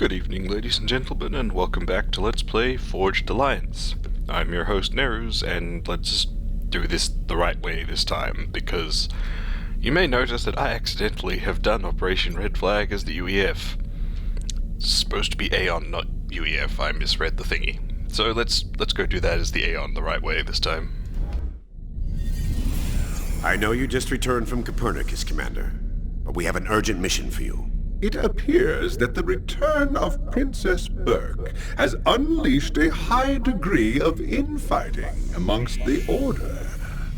Good evening, ladies and gentlemen, and welcome back to Let's Play Forged Alliance. I'm your host, Neruz, and let's do this the right way this time, because you may notice that I accidentally have done Operation Red Flag as the UEF. It's supposed to be Aeon, not UEF. I misread the thingy. So let's go do that as the Aeon the right way this time. I know you just returned from Copernicus, Commander, but we have an urgent mission for you. It appears that the return of Princess Burke has unleashed a high degree of infighting amongst the Order.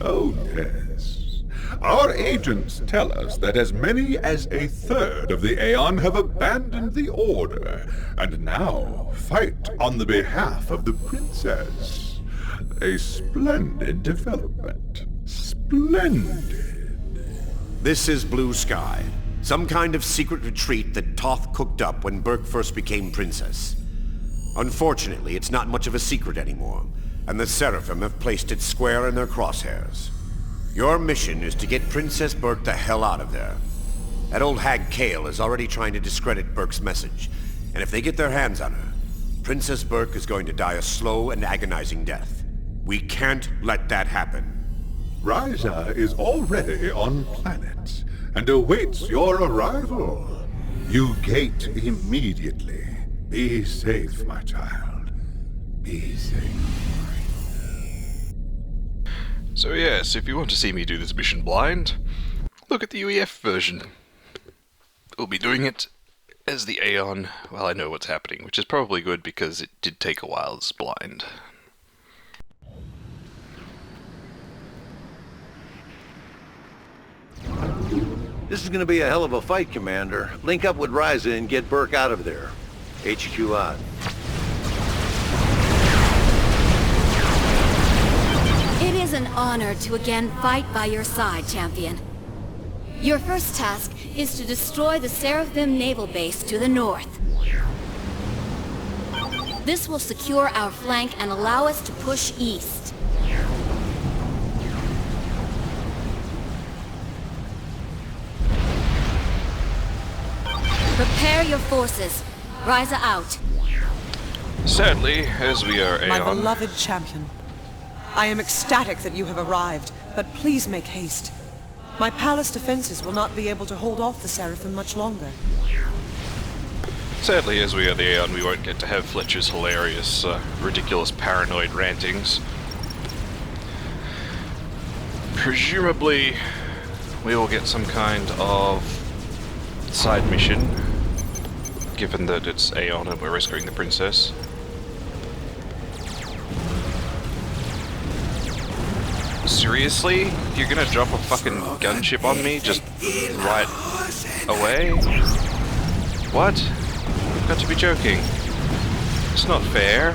Oh, yes. Our agents tell us that as many as a third of the Aeon have abandoned the Order, and now fight on the behalf of the Princess. A splendid development. Splendid. This is Blue Sky. Some kind of secret retreat that Toth cooked up when Burke first became princess. Unfortunately, it's not much of a secret anymore, and the Seraphim have placed it square in their crosshairs. Your mission is to get Princess Burke the hell out of there. That old hag Kale is already trying to discredit Burke's message, and if they get their hands on her, Princess Burke is going to die a slow and agonizing death. We can't let that happen. Ryza is already on planet and awaits your arrival. You gate immediately. Be safe, my child. Be safe. So yes, if you want to see me do this mission blind, look at the UEF version. We'll be doing it as the Aeon while I know what's happening, which is probably good because it did take a while as blind. This is going to be a hell of a fight, Commander. Link up with Ryza and get Burke out of there. HQ on. It is an honor to again fight by your side, Champion. Your first task is to destroy the Seraphim naval base to the north. This will secure our flank and allow us to push east. Prepare your forces. Ryza out. Sadly, as we are My Aeon... beloved champion, I am ecstatic that you have arrived, but please make haste. My palace defenses will not be able to hold off the Seraphim much longer. Sadly, as we are the Aeon, we won't get to have Fletcher's hilarious, ridiculous paranoid rantings. Presumably, we will get some kind of side mission, given that it's Aeon and we're rescuing the princess. Seriously? You're gonna drop a fucking gunship on me just right away? What? You've got to be joking. It's not fair.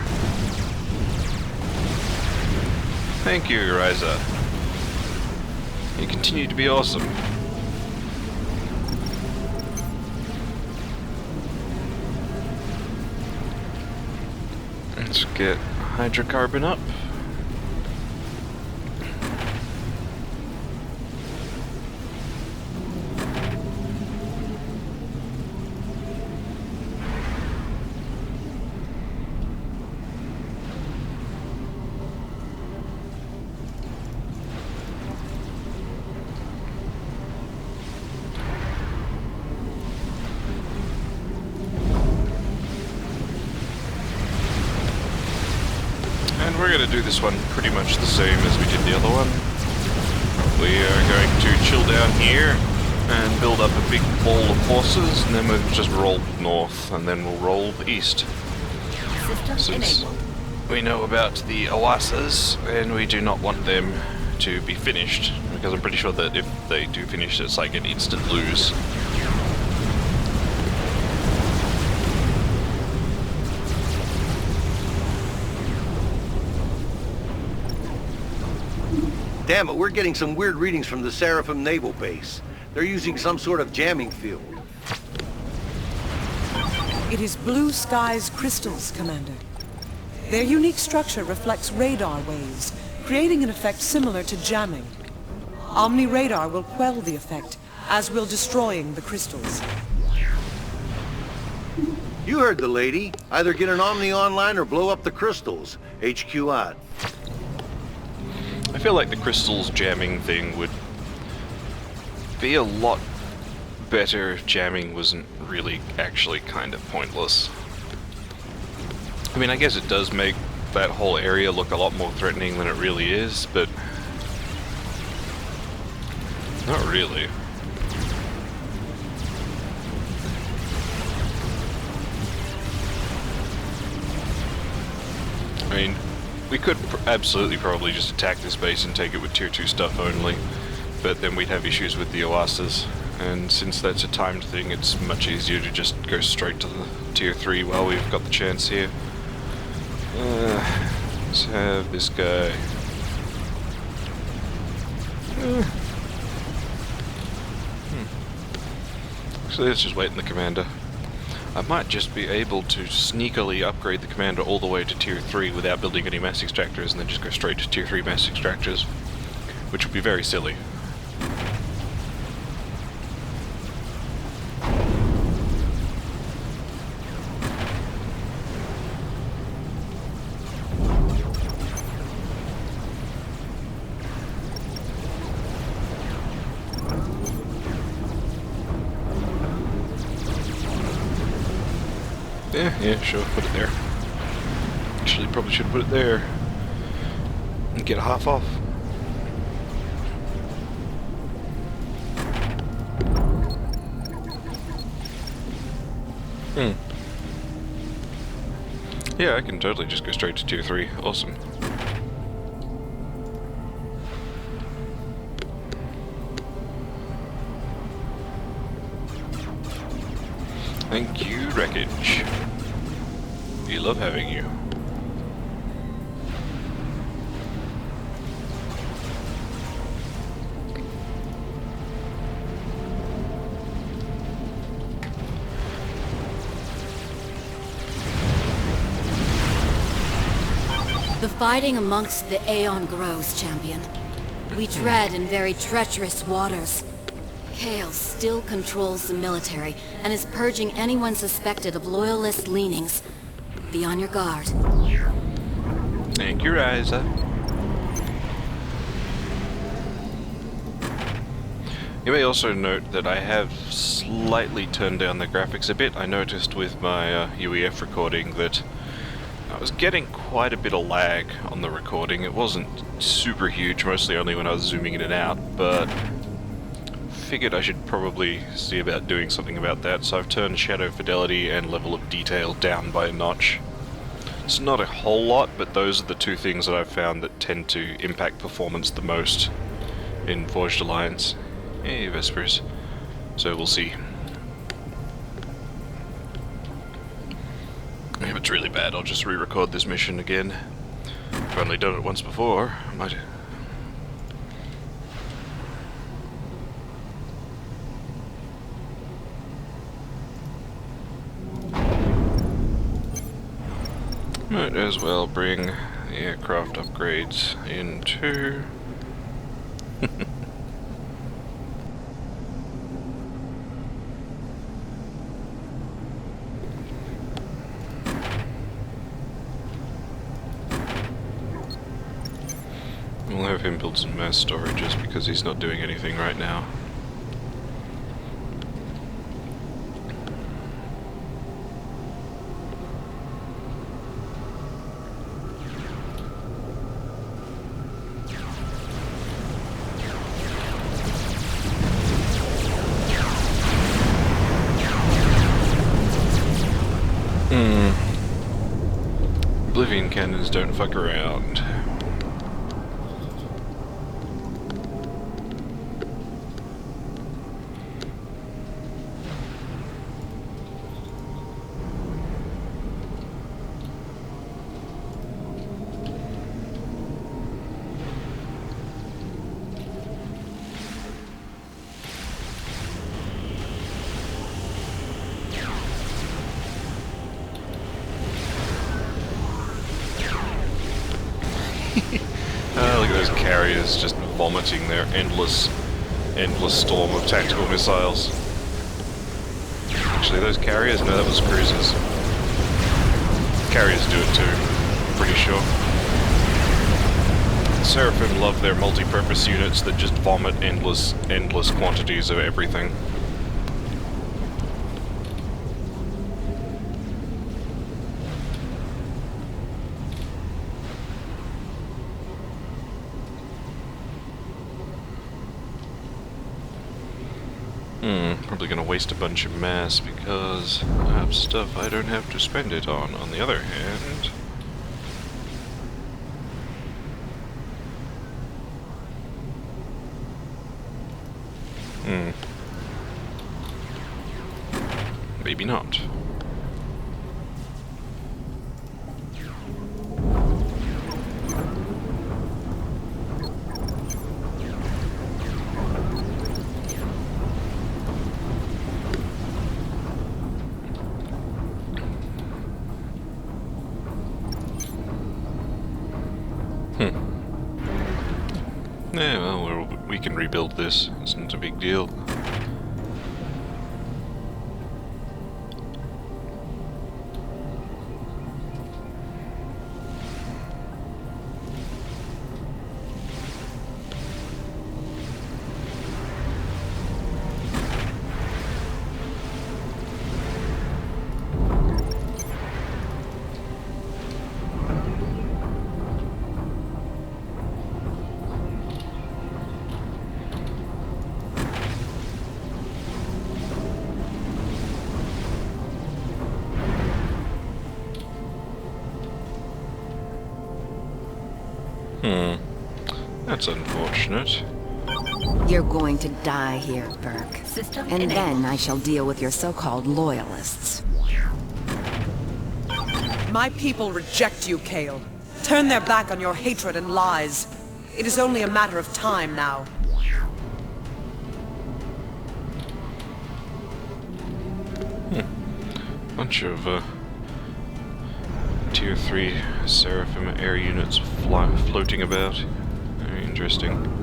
Thank you, Ryza. You continue to be awesome. Let's get hydrocarbon up. We're going to do this one pretty much the same as we did the other one. We are going to chill down here and build up a big ball of forces, and then we'll just roll north, and then we'll roll east. Since we know about the Awasas, and we do not want them to be finished, because I'm pretty sure that if they do finish, it's like an instant lose. Damn it, we're getting some weird readings from the Seraphim naval base. They're using some sort of jamming field. It is Blue Sky's crystals, Commander. Their unique structure reflects radar waves, creating an effect similar to jamming. Omni radar will quell the effect, as will destroying the crystals. You heard the lady. Either get an Omni online or blow up the crystals. HQ out. I feel like the crystals jamming thing would be a lot better if jamming wasn't really actually kind of pointless. I mean, I guess it does make that whole area look a lot more threatening than it really is, but not really. I mean, we could absolutely probably just attack this base and take it with tier 2 stuff only, but then we'd have issues with the Oasis, and since that's a timed thing, it's much easier to just go straight to the tier 3 while we've got the chance here. Let's have this guy. So let's just wait in the commander. I might just be able to sneakily upgrade the commander all the way to tier 3 without building any mass extractors and then just go straight to tier 3 mass extractors, which would be very silly. Yeah, sure, put it there. Actually, probably should have put it there and get a half off. Yeah, I can totally just go straight to tier 3. Awesome. Thank you, Wreckage. We love having you. The fighting amongst the Aeon grows, champion. We tread in very treacherous waters. Chaos still controls the military and is purging anyone suspected of loyalist leanings. Be on your guard. Thank you, Ryza. You may also note that I have slightly turned down the graphics a bit. I noticed with my UEF recording that I was getting quite a bit of lag on the recording. It wasn't super huge, mostly only when I was zooming in and out, but figured I should probably see about doing something about that, so I've turned shadow fidelity and level of detail down by a notch. It's not a whole lot, but those are the two things that I've found that tend to impact performance the most in Forged Alliance. Hey, Vespers. So we'll see. If it's really bad, I'll just re-record this mission again. I've only done it once before. I might... Might as well bring the aircraft upgrades in too. We'll have him build some mass storages because he's not doing anything right now. Oblivion cannons don't fuck around. Look at those carriers just vomiting their endless storm of tactical missiles. Actually, those carriers? No, that was cruisers. Carriers do it too, pretty sure. Seraphim love their multi-purpose units that just vomit endless quantities of everything. Probably gonna waste a bunch of mass because I have stuff I don't have to spend it on. On the other hand... maybe not. Yeah, well, we can rebuild this. It's not a big deal. That's unfortunate. You're going to die here, Burke. And then I shall deal with your so-called loyalists. My people reject you, Kale. Turn their back on your hatred and lies. It is only a matter of time now. Bunch of Tier 3 Seraphim air units floating about. Very interesting.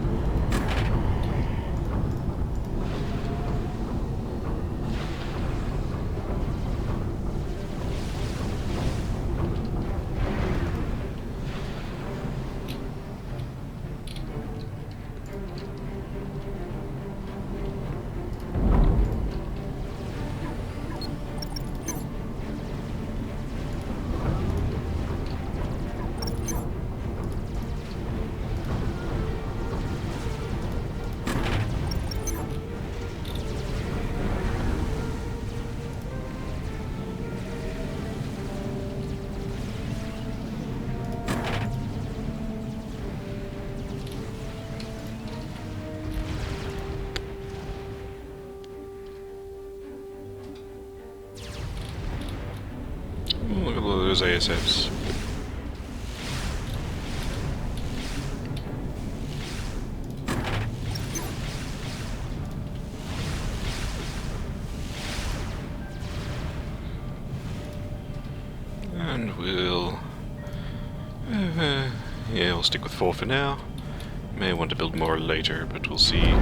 Look at all those ASFs. And we'll... yeah, we'll stick with 4 for now. May want to build more later, but we'll see.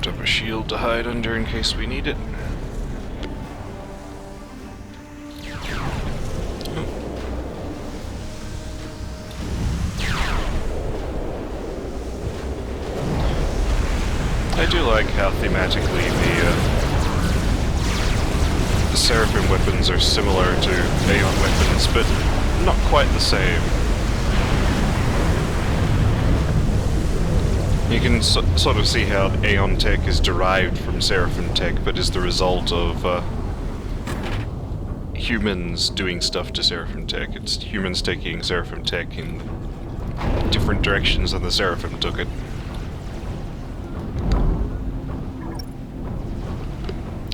Up a shield to hide under in case we need it. I do like how thematically the Seraphim weapons are similar to Aeon weapons, but not quite the same. You can sort of see how Aeon tech is derived from Seraphim tech, but is the result of humans doing stuff to Seraphim tech. It's humans taking Seraphim tech in different directions than the Seraphim took it.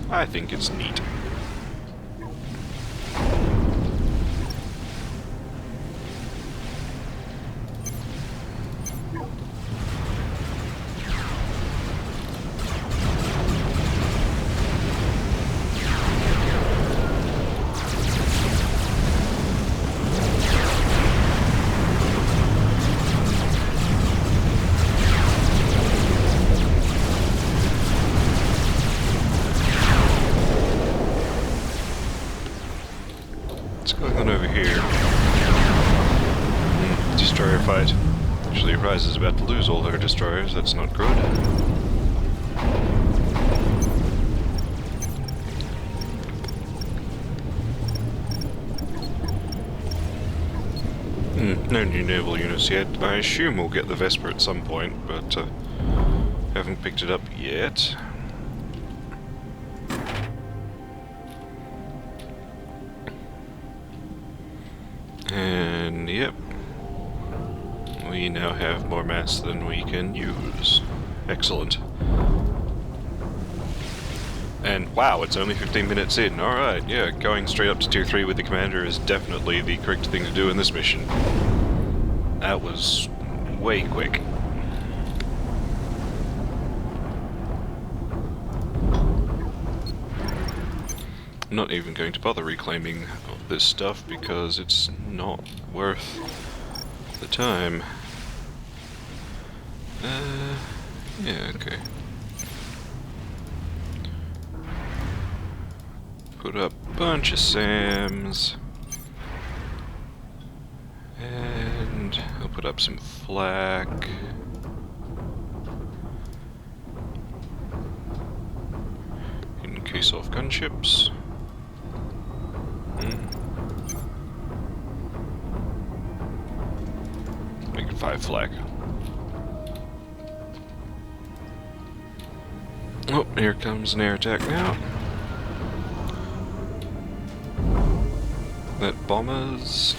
I think it's neat. firefight. Actually, Rise is about to lose all her destroyers. That's not good. No new naval units yet. I assume we'll get the Vesper at some point, but haven't picked it up yet. And yep, we now have more mass than we can use. Excellent. And wow, it's only 15 minutes in. Alright, yeah, going straight up to Tier 3 with the Commander is definitely the correct thing to do in this mission. That was way quick. I'm not even going to bother reclaiming this stuff because it's not worth the time. Yeah, okay. Put up a bunch of SAMs. And I'll put up some flak. In case of gunships. Make it 5 flak. Oh, here comes an air attack now. That bombers.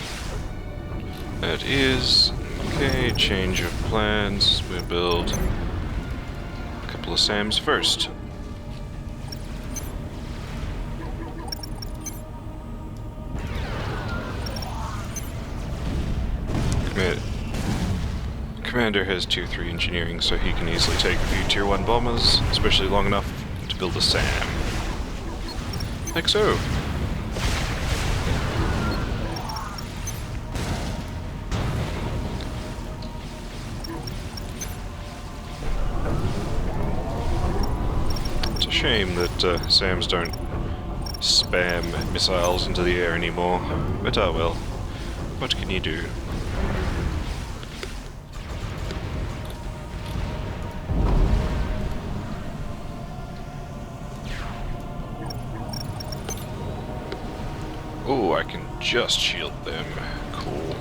That is. Okay, change of plans. We'll build a couple of SAMs first. Commander has Tier 3 engineering, so he can easily take a few Tier 1 bombers, especially long enough to build a SAM. Like so. It's a shame that SAMs don't spam missiles into the air anymore, but oh well. What can you do? Oh, I can just shield them. Cool.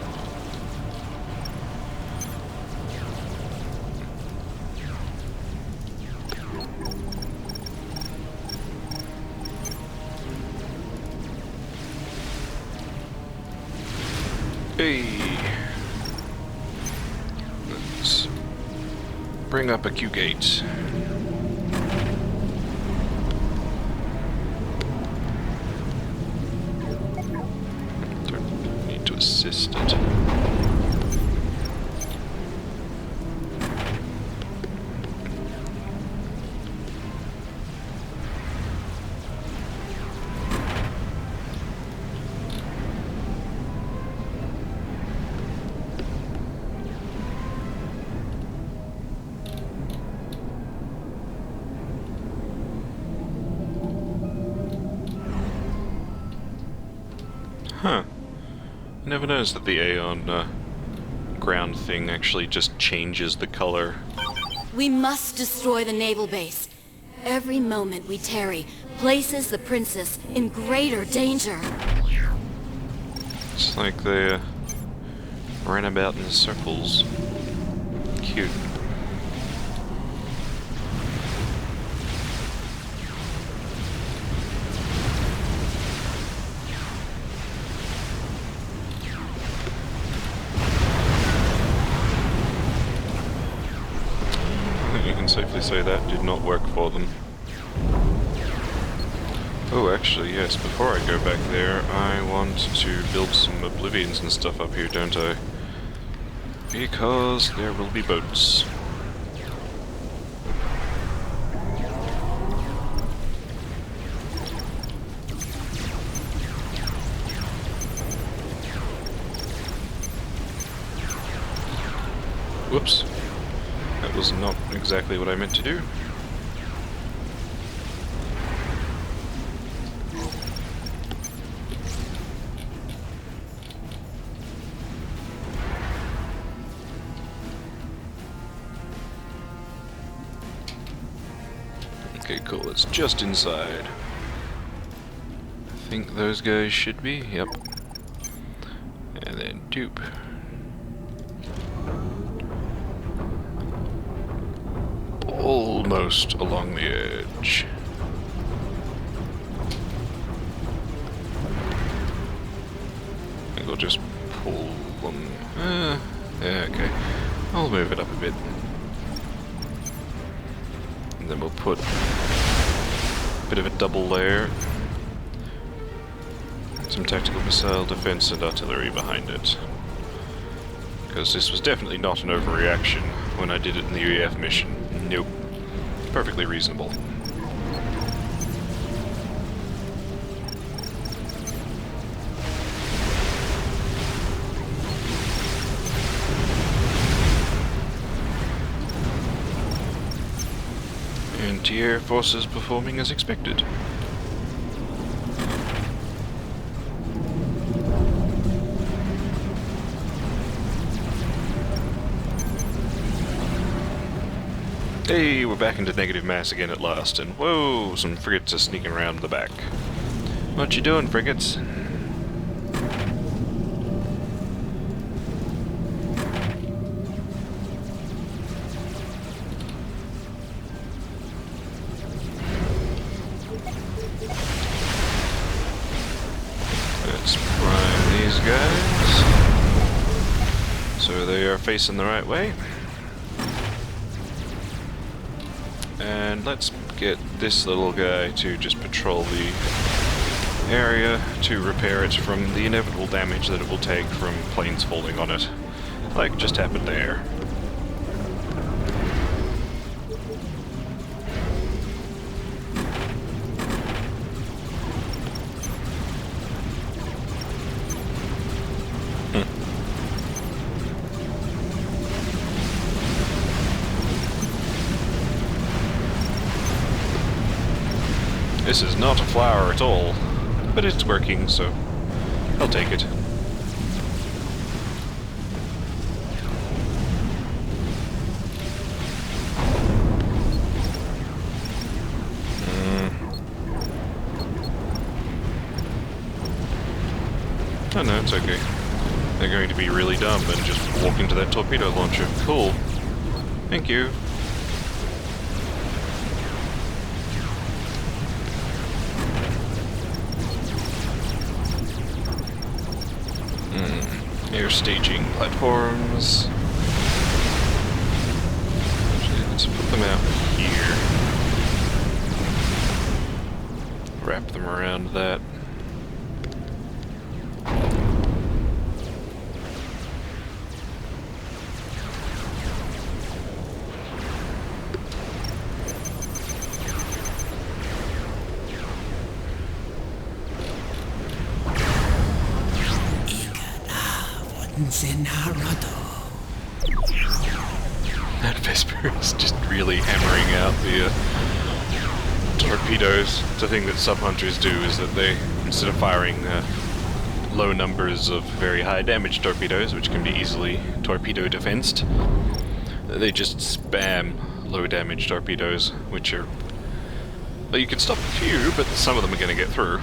Hey! Let's bring up a Q gate. Assisted. Huh. Never noticed that the Aeon ground thing actually just changes the color. We must destroy the naval base. Every moment we tarry places the princess in greater danger. It's like they ran about in circles. Cute. Safely say that did not work for them. Oh, actually, yes, before I go back there, I want to build some Oblivions and stuff up here, don't I? Because there will be boats. Whoops. That was not exactly what I meant to do. Okay, cool. It's just inside. I think those guys should be. Yep. And then dupe. Almost along the edge. I think we'll just pull them. Yeah, okay. I'll move it up a bit. And then we'll put a bit of a double layer. Some tactical missile defense and artillery behind it. Because this was definitely not an overreaction when I did it in the UEF mission. Nope. Perfectly reasonable. Anti-air forces performing as expected. Hey, we're back into negative mass again at last, and whoa, some frigates are sneaking around the back. What you doing, frigates? Let's prime these guys. So they are facing the right way. And let's get this little guy to just patrol the area to repair it from the inevitable damage that it will take from planes falling on it, like just happened there. This is not a flower at all, but it's working, so I'll take it. Oh no, it's okay. They're going to be really dumb and just walk into that torpedo launcher. Cool. Thank you. Air staging platforms. Actually, let's put them out here. Wrap them around that. That Vesper is just really hammering out the torpedoes. The thing that sub-hunters do is that they, instead of firing low numbers of very high damage torpedoes, which can be easily torpedo defensed, they just spam low damage torpedoes, which are... Well, you can stop a few, but some of them are going to get through.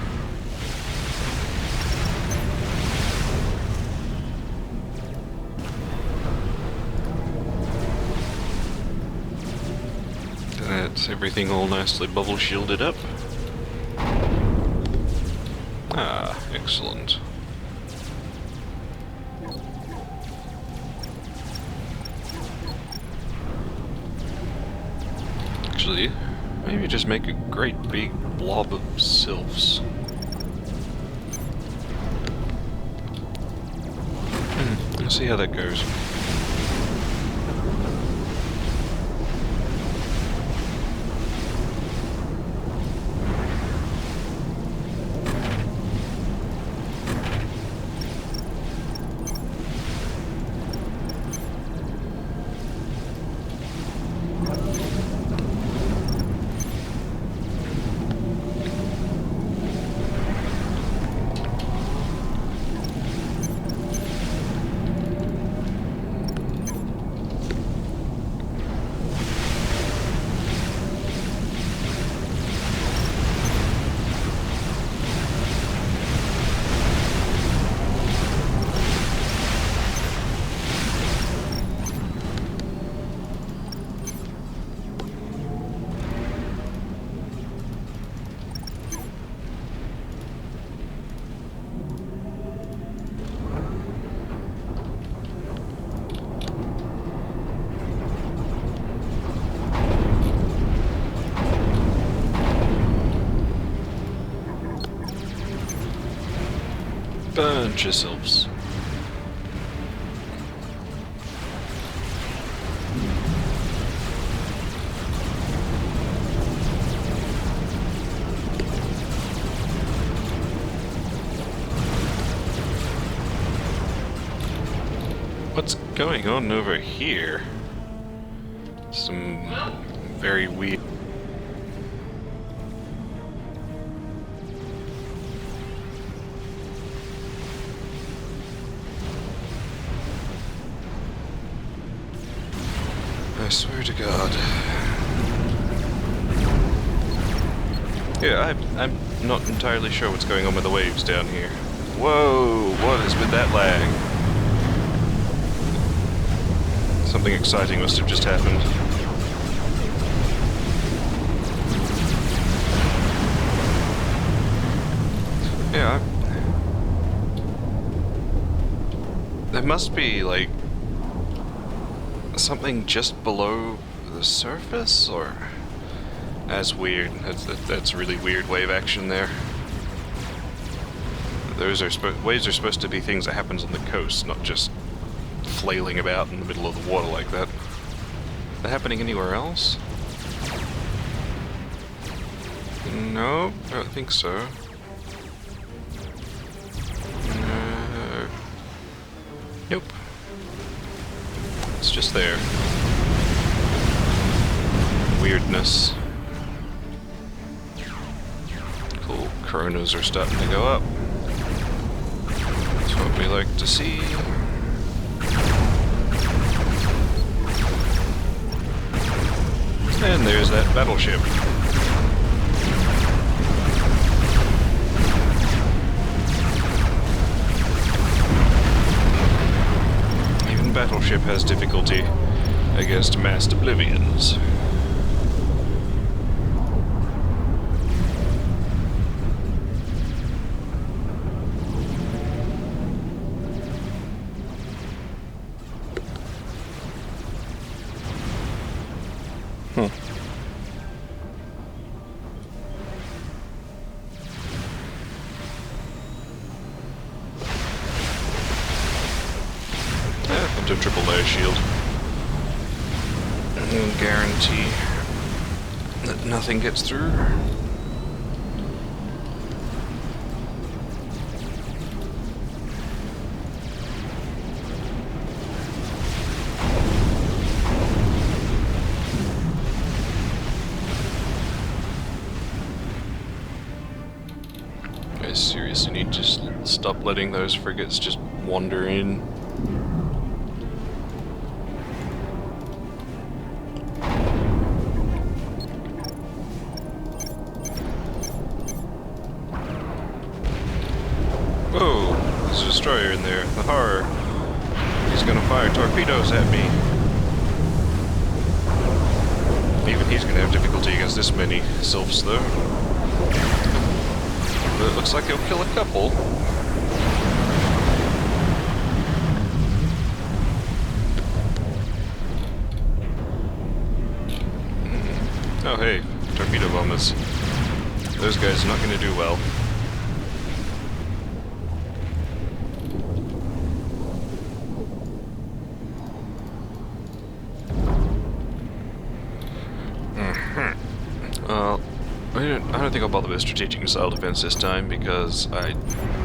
That's everything all nicely bubble shielded up. Ah, excellent. Actually, maybe just make a great big blob of sylphs. Let's see how that goes. bunch of sylphs. What's going on over here? Some very weird... I swear to God. Yeah, I'm not entirely sure what's going on with the waves down here. Whoa, what is with that lag? Something exciting must have just happened. Yeah. There must be, like, something just below the surface, or... That's weird. That's really weird wave action there. Those are waves are supposed to be things that happens on the coast, not just flailing about in the middle of the water like that. Is that happening anywhere else? No, I don't think so. Nope. It's just there. Weirdness. Cool. Coronas are starting to go up. That's what we like to see. And there's that battleship. Even battleship has difficulty against massed oblivions. To triple layer shield. And guarantee that nothing gets through. I seriously need to stop letting those frigates just wander in. Whoa, there's a destroyer in there. The horror. He's gonna fire torpedoes at me. Even he's gonna have difficulty against this many sylphs, though. But it looks like he'll kill a couple. Oh hey, torpedo bombers. Those guys are not gonna do well. I don't think I'll bother with strategic missile defense this time because I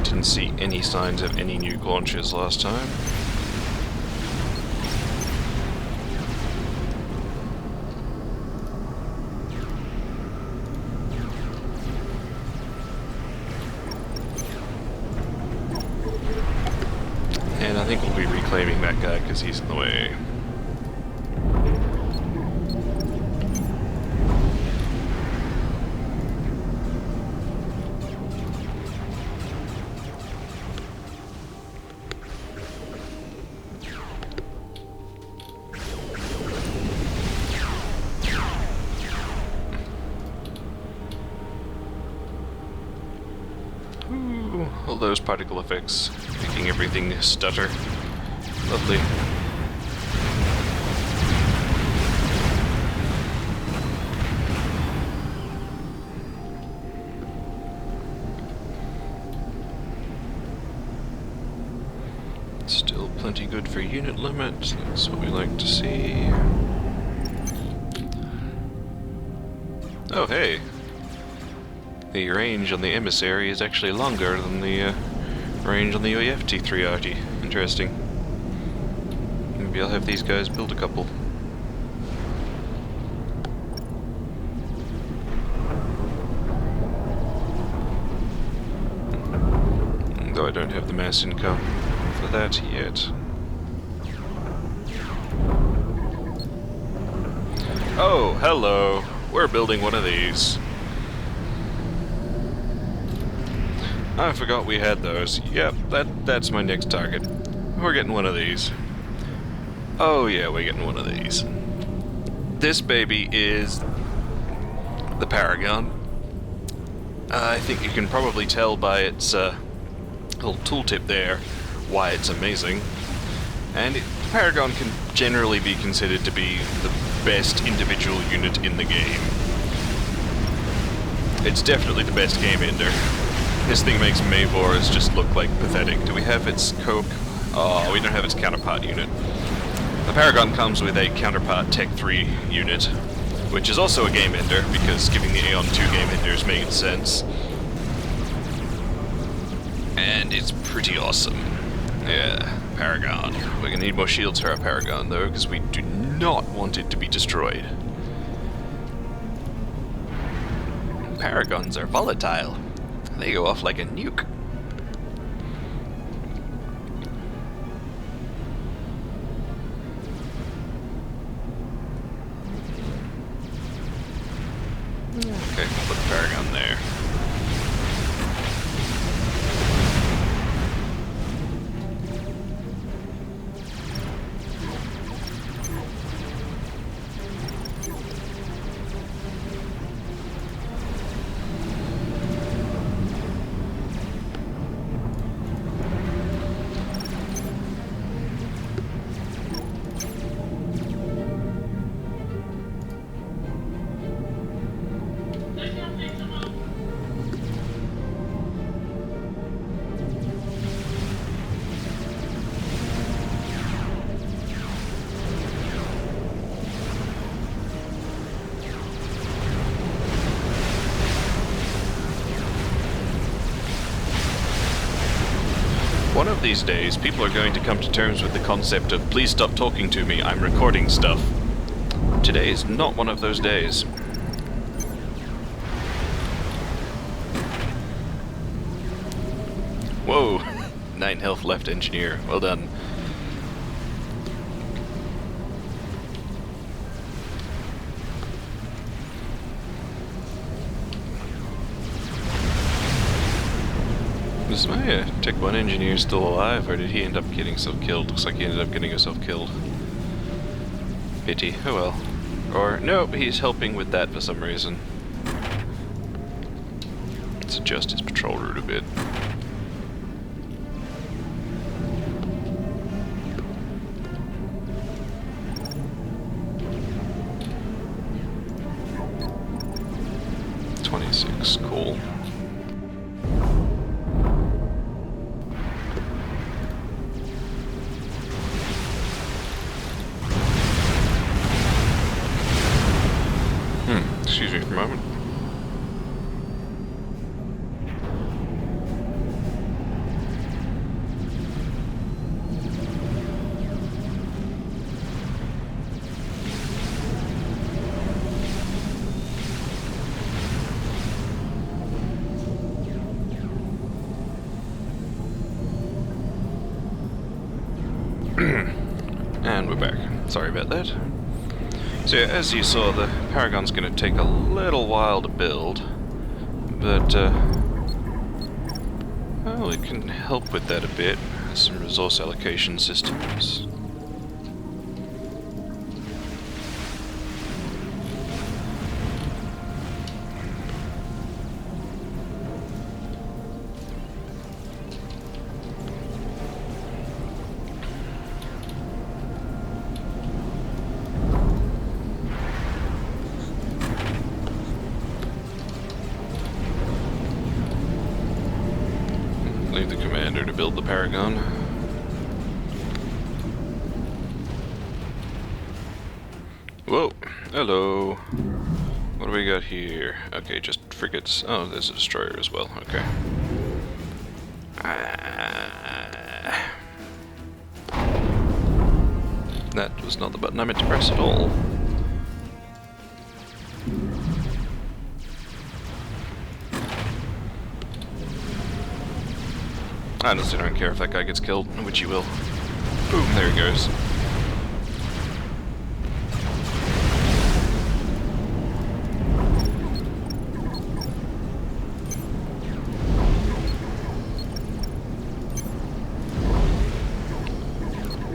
didn't see any signs of any nuke launches last time. And I think we'll be reclaiming that guy because he's in the way. Ooh, all those particle effects, making everything stutter. Lovely. good for unit limit. That's what we like to see. Oh, hey. The range on the emissary is actually longer than the range on the OEFT-3RT. Interesting. Maybe I'll have these guys build a couple. Though I don't have the mass income for that yet. Oh, hello! We're building one of these. I forgot we had those. Yep, that's my next target. We're getting one of these. Oh yeah, we're getting one of these. This baby is the Paragon. I think you can probably tell by its little tooltip there why it's amazing. And the Paragon can generally be considered to be the best individual unit in the game. It's definitely the best game ender. This thing makes Mayvors just look like pathetic. Do we have its coke? Oh, we don't have its counterpart unit. The Paragon comes with a counterpart Tech 3 unit, which is also a game ender, because giving the Aeon 2 game enders makes sense. And it's pretty awesome. Yeah, Paragon. We're gonna need more shields for our Paragon, though, because we do not want it to be destroyed. Paragons are volatile. They go off like a nuke. Okay, I'll put the Paragon there. One of these days, people are going to come to terms with the concept of please stop talking to me, I'm recording stuff. Today is not one of those days. Whoa! 9 health left, engineer. Well done. Is my Tech 1 engineer still alive, or did he end up getting himself killed? Looks like he ended up getting himself killed. Pity. Oh well. Or, nope, he's helping with that for some reason. Let's adjust his patrol route a bit. Cool. Excuse me for a moment. And we're back. Sorry about that. So yeah, as you saw, the Paragon's going to take a little while to build, but well, it can help with that a bit. Some resource allocation systems. Leave the commander to build the Paragon. Whoa, hello. What do we got here? Okay, just frigates. Oh, there's a destroyer as well. Okay. That was not the button I meant to press at all. I honestly don't care if that guy gets killed, which he will. Boom, there he goes.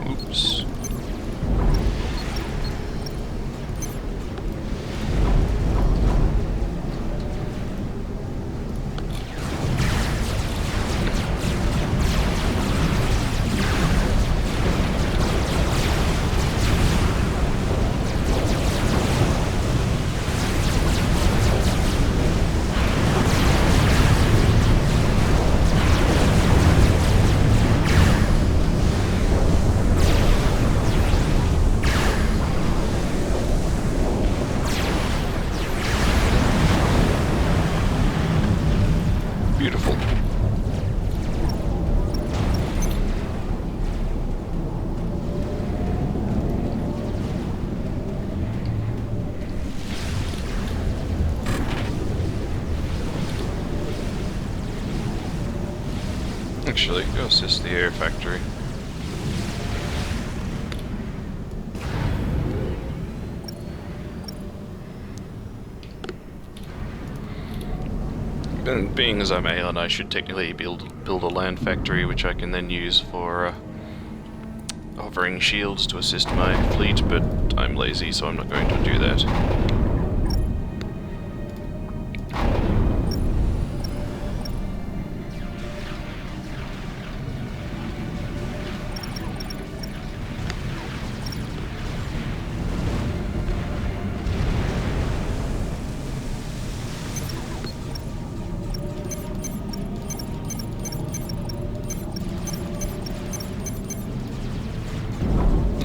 Oops. Beautiful. Actually, go assist the air factory. And being as I'm Aeon, I should technically build a land factory, which I can then use for hovering shields to assist my fleet, but I'm lazy, so I'm not going to do that.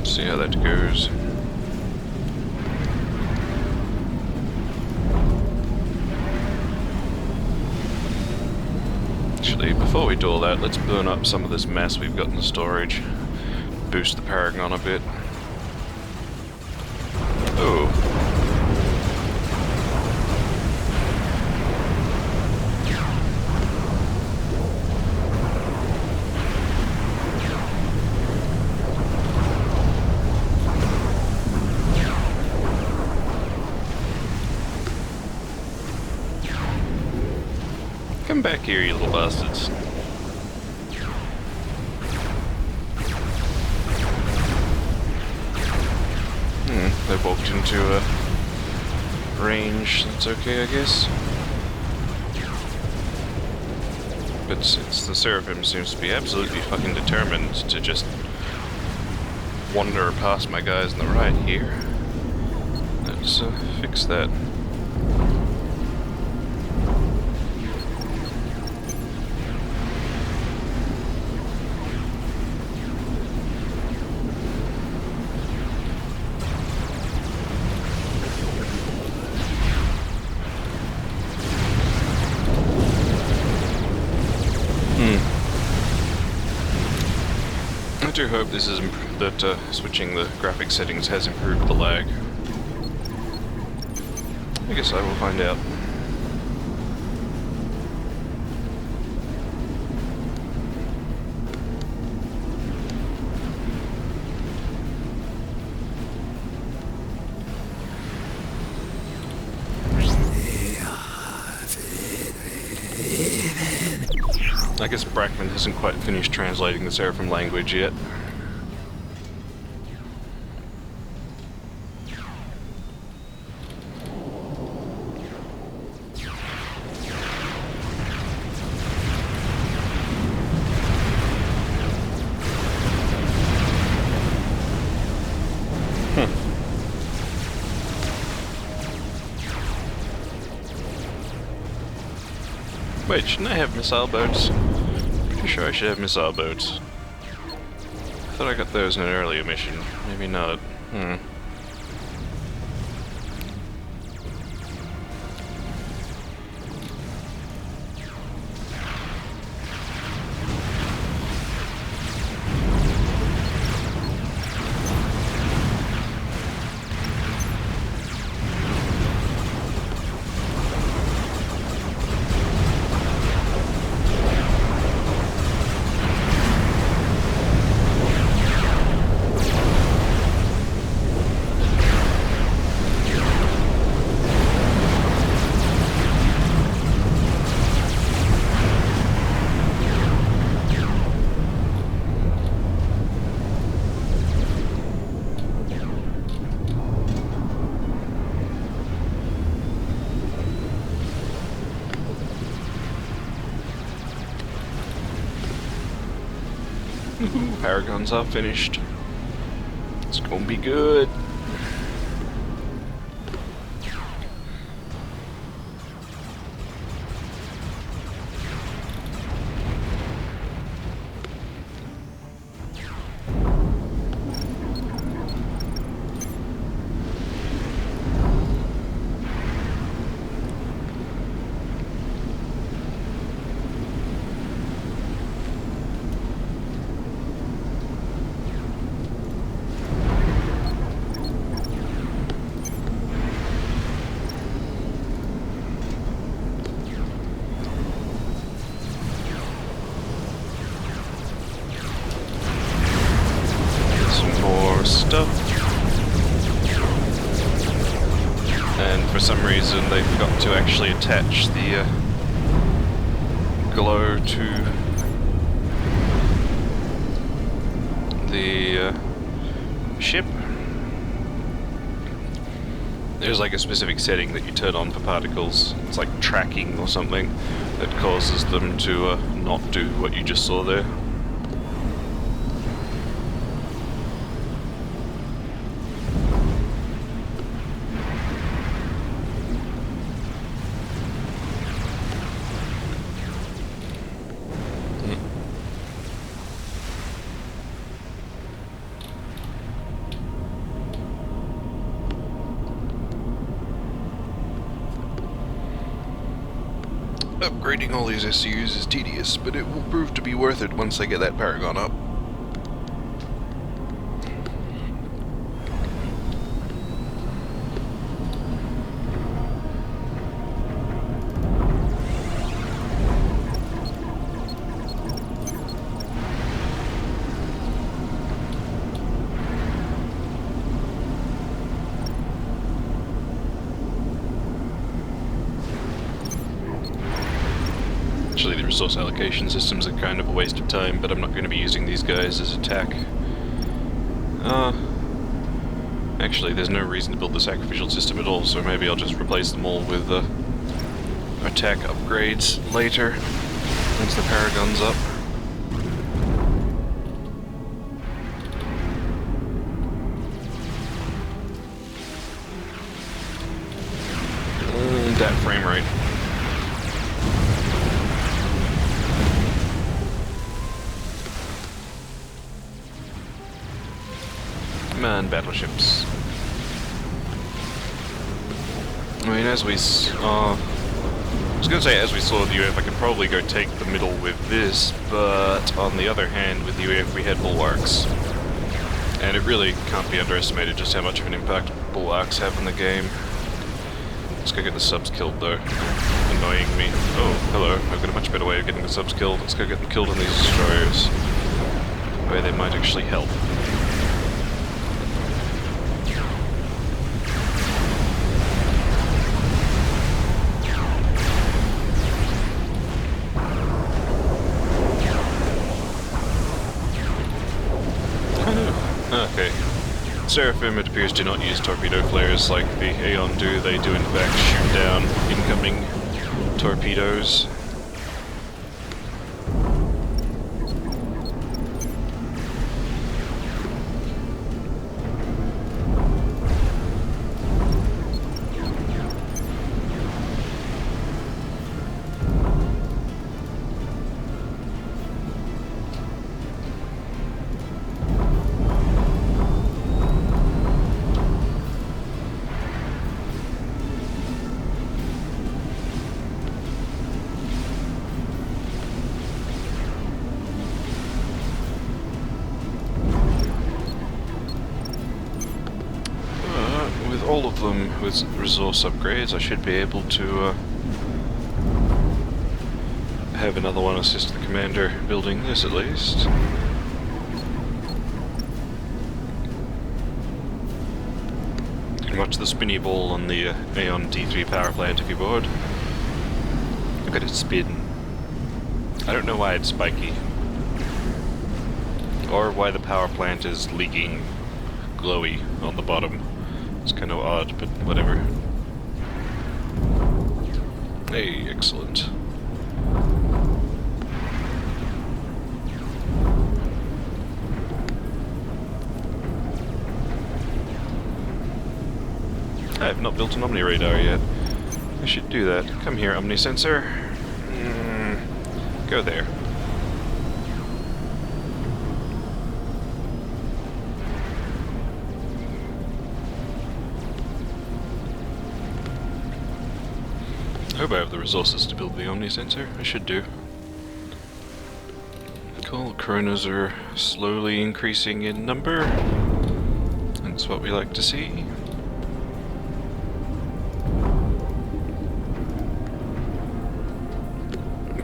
See how that goes. Actually, before we do all that, let's burn up some of this mass we've got in the storage. Boost the Paragon a bit. Oh. Come back here, you little bastards. They walked into a range. That's okay, I guess. But since the Seraphim seems to be absolutely fucking determined to just wander past my guys on the right here, let's fix that. I do hope this is that switching the graphic settings has improved the lag. I guess I will find out. I guess Brackman hasn't quite finished translating the Seraphim language yet. Wait, shouldn't I have missile boats? Pretty sure I should have missile boats. I thought I got those in an earlier mission. Maybe not. Paragons are finished. It's gonna be good. Stuff. And for some reason they forgot to actually attach the glow to the ship. There's like a specific setting that you turn on for particles. It's like tracking or something that causes them to not do what you just saw there. Upgrading all these SCUs is tedious, but it will prove to be worth it once I get that Paragon up. Actually, the resource allocation systems are kind of a waste of time, but I'm not going to be using these guys as attack. Actually, there's no reason to build the sacrificial system at all, so maybe I'll just replace them all with attack upgrades later, once the Paragon's up. That frame rate. And battleships. I mean, as we I was going to say, as we saw with the UF, I could probably go take the middle with this, but on the other hand, with the UF we had bulwarks. And it really can't be underestimated just how much of an impact bulwarks have in the game. Let's go get the subs killed, though. Annoying me. Oh, hello. I've got a much better way of getting the subs killed. Let's go get them killed on these destroyers, where they might actually help. Okay. Seraphim, it appears, do not use torpedo flares like the Aeon do. They do in fact shoot down incoming torpedoes. All of them with resource upgrades, I should be able to have another one assist the commander building this at least. You can watch the spinny ball on the Aeon D3 power plant if you're bored. Look at it spin. I don't know why it's spiky. Or why the power plant is leaking glowy on the bottom. It's kind of odd, but whatever. Hey, excellent. I have not built an Omni radar yet. I should do that. Come here, Omni sensor. Go there. I hope I have the resources to build the Omni sensor. I should do. Cool, coronas are slowly increasing in number. That's what we like to see.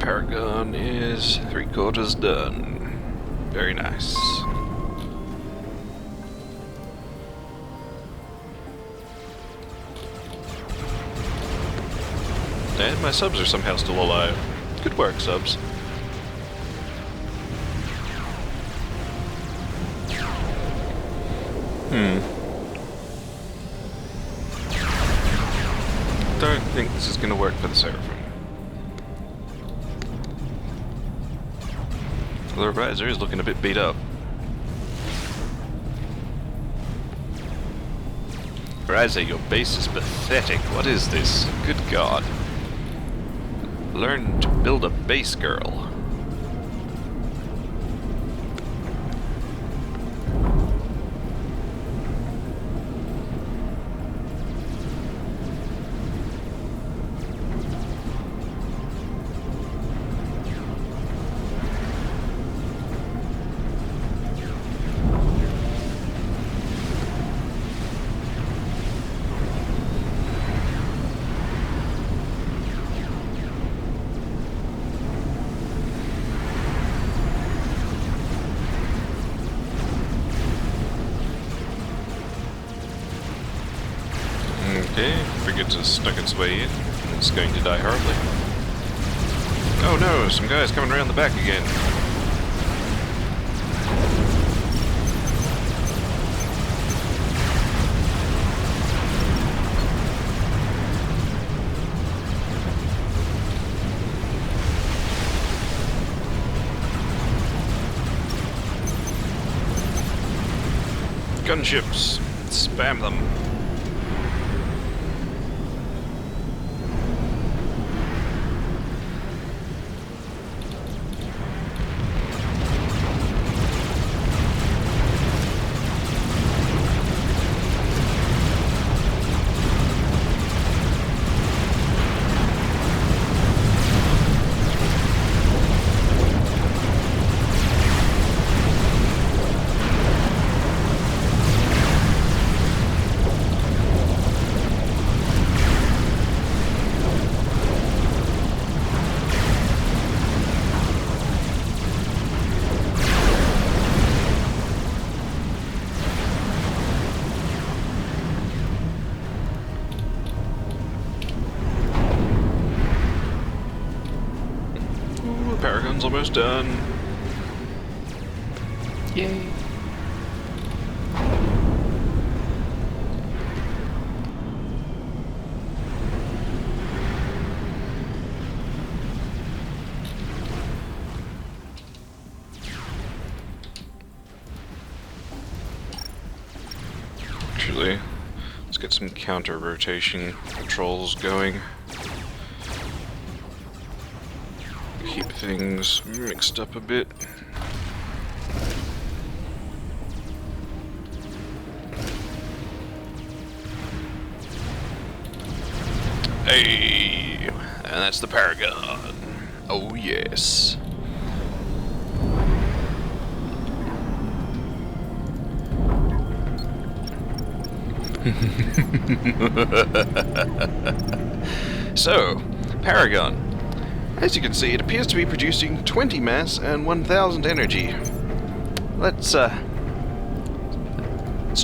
Paragon is 3/4 done. Very nice. And my subs are somehow still alive. Good work, subs. Don't think this is going to work for the Seraphim. The Riser is looking a bit beat up. Riser, your base is pathetic. What is this? Good God. Learn to build a base, girl. Okay, frigate has stuck its way in. It's going to die horribly. Oh no, some guys coming around the back again. Gunships, spam them. Paragon's almost done. Yay. Actually, let's get some counter rotation controls going. Keep things mixed up a bit. Hey, and that's the Paragon. Oh yes. So, Paragon. As you can see, it appears to be producing 20 mass and 1000 energy. Let's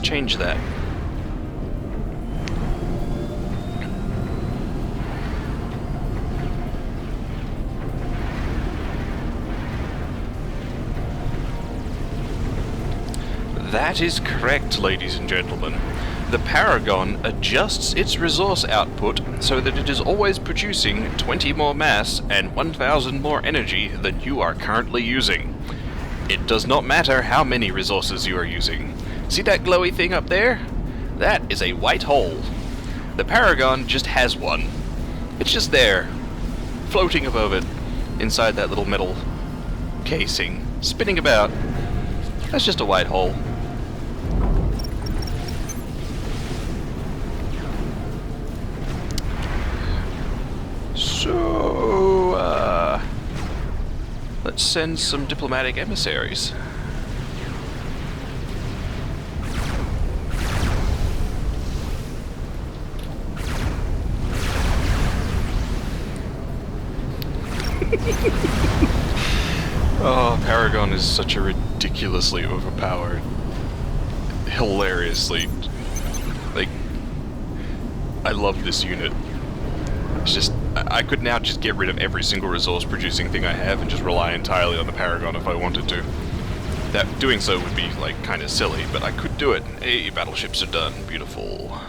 change that. That is correct, ladies and gentlemen. The Paragon adjusts its resource output so that it is always producing 20 more mass and 1000 more energy than you are currently using. It does not matter how many resources you are using. See that glowy thing up there? That is a white hole. The Paragon just has one. It's just there, floating above it, inside that little metal casing, spinning about. That's just a white hole. So, let's send some diplomatic emissaries. Oh, Paragon is such a ridiculously overpowered, hilariously, like, I love this unit. It's just, I could now just get rid of every single resource producing thing I have and just rely entirely on the Paragon if I wanted to. That doing so would be, like, kind of silly, but I could do it. Hey, battleships are done. Beautiful.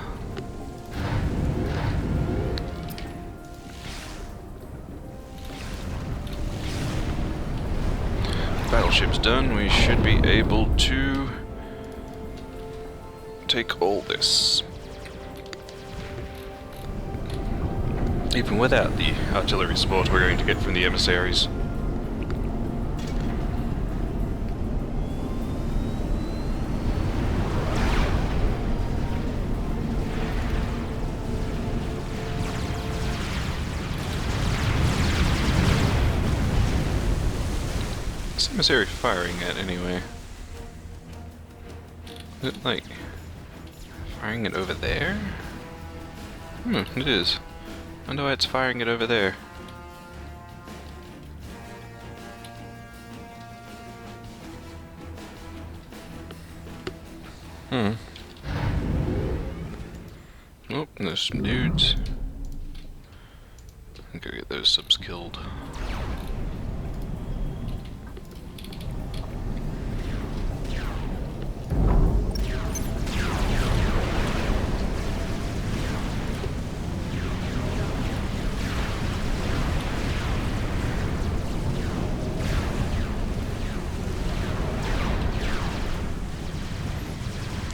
Battleship's done, we should be able to take all this. Even without the artillery support we're going to get from the emissaries. What's the emissary firing at anyway? Is it like firing it over there? It is. I wonder why it's firing it over there. Oh, there's some dudes. Go get those subs killed.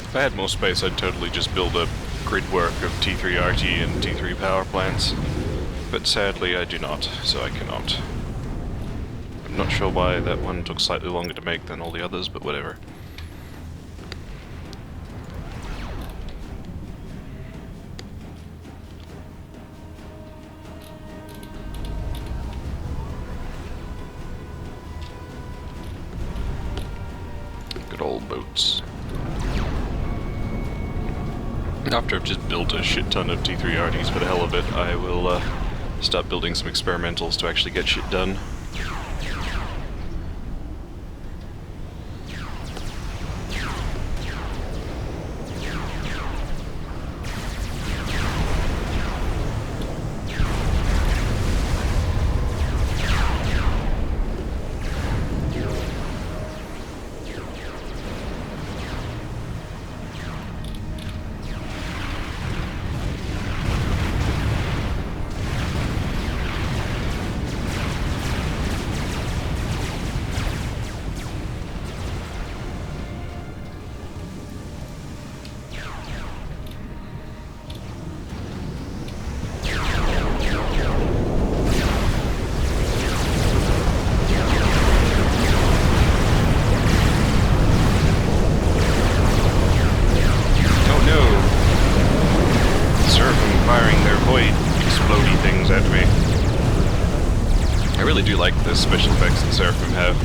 If I had more space, I'd totally just build a grid work of T3RT and T3 power plants. But sadly, I do not, so I cannot. I'm not sure why that one took slightly longer to make than all the others, but whatever. Good old boats. After I've just built a shit ton of T3RTs for the hell of it, I will start building some experimentals to actually get shit done. I really do like the special effects that Seraphim have.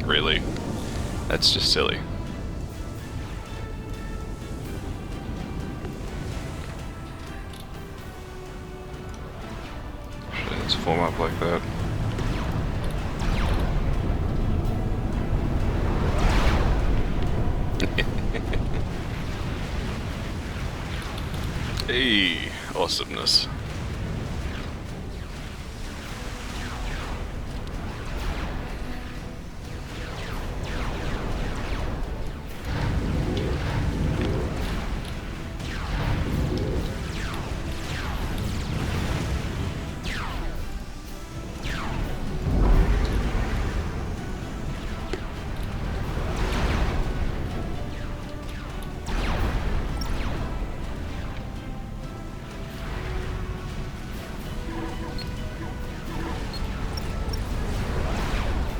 Really? That's just silly. Let's form up like that. Hey, awesomeness.